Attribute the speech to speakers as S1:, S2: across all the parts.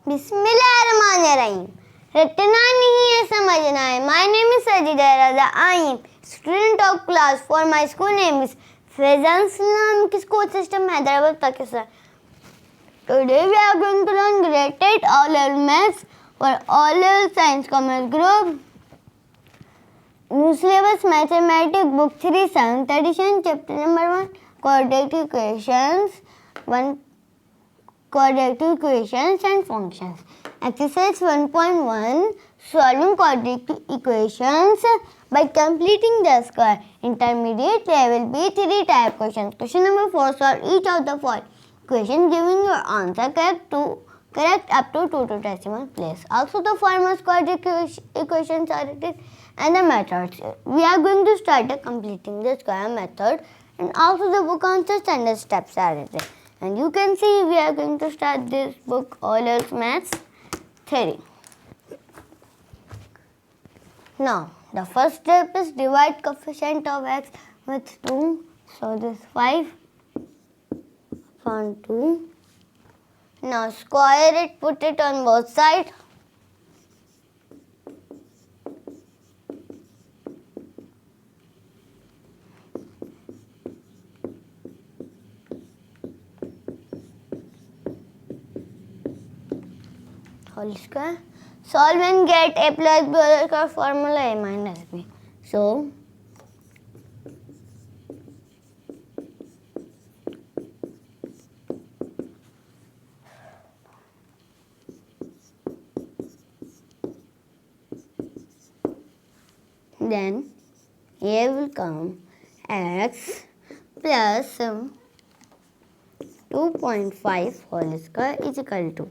S1: बिस्मिल्लाहिर्रहमानिर्रहीम। रटना नहीं है समझना है। My name is Sajida Raza. I am student of class 4. My school name is Faizan Islamic school system Hyderabad Pakistan. Today we are going to learn grade 8 all level maths for all level science commerce group. New syllabus mathematics book 3 7th edition chapter number 1 quadratic equations 1 quadratic equations and functions. Exercise 1.1 solving quadratic equations by completing the square. Intermediate level B3 type questions. Question number 4, solve each of the following equation giving your answer correct up to 2 to decimal place. Also the formulas quadratic equations are written and the methods. We are going to start completing the square method, and also the book answers and the steps are written. And you can see we are going to start this book all else maths theory. Now the first step is divide coefficient of x with 2. So this 5 upon 2. Now square it, put it on both sides. Whole square. Solve and get a plus b whole square formula a minus b. So then here will come x plus 2.5 whole square is equal to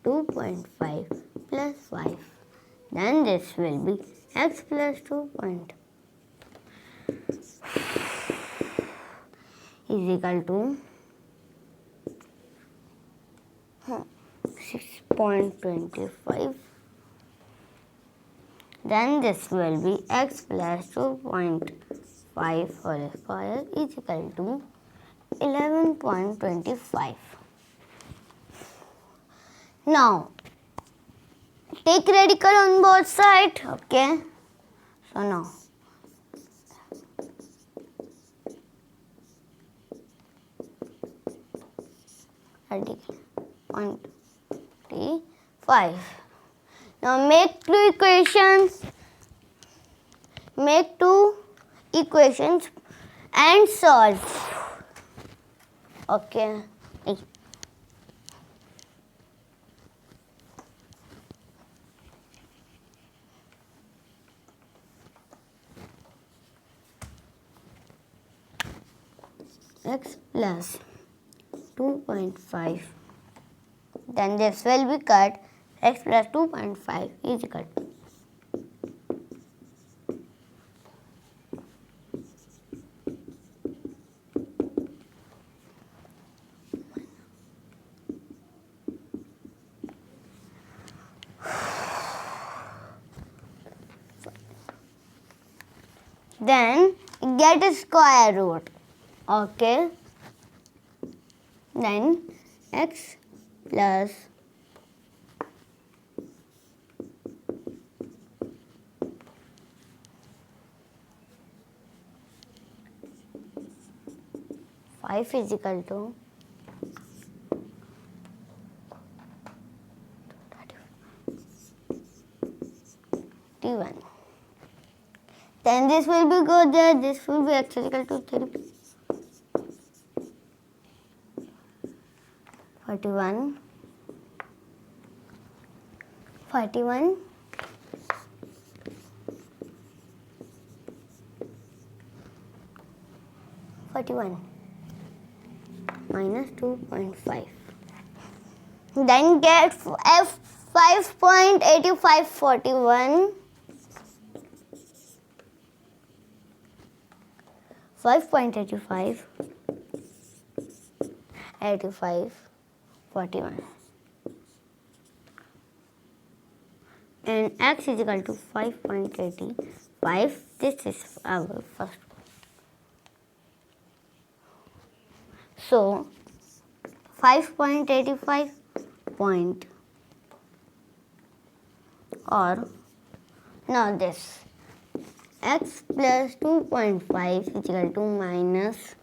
S1: 2.5 plus 5. Then this will be x plus 2.5 is equal to 6.25. Then this will be x plus 2.5 whole square is equal to 11.25. Now take radical on both sides. Okay. So now radical 0.25. Now make two equations and solve. Okay. X plus 2.5. Then this will be cut. X plus 2.5 is equal to then get a square root. Okay. Then x plus 5 is equal to 31. Then this will be go there. This will be x is equal to 3. 41. 41. 41 minus 2.5. Then get f 5.85 41. 5.85 85 41 and x is equal to 5.85. This is our first. So 5.85 or now this x plus 2.5 is equal to minus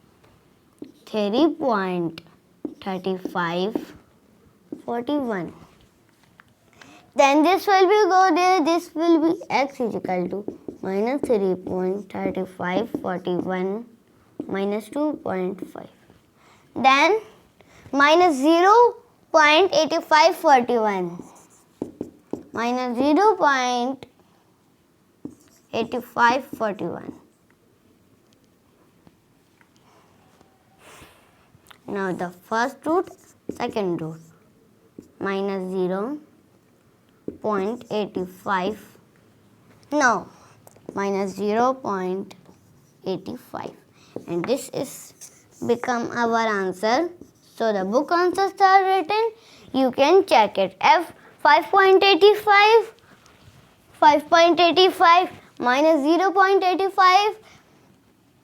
S1: 3.3541. Then this will be go there, this will be x is equal to minus 3.3541 minus 2.5. Then minus 0.8541. Minus 0.8541. Now the first root, second root. Minus 0.85. No, minus 0.85. And this is become our answer. So the book answers are written. You can check it. F 5.85. 5.85 minus 0.85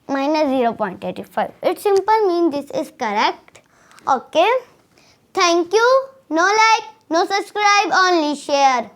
S1: minus 0.85. It's simple, means this is correct. Okay. Thank you. No like, no subscribe, only share.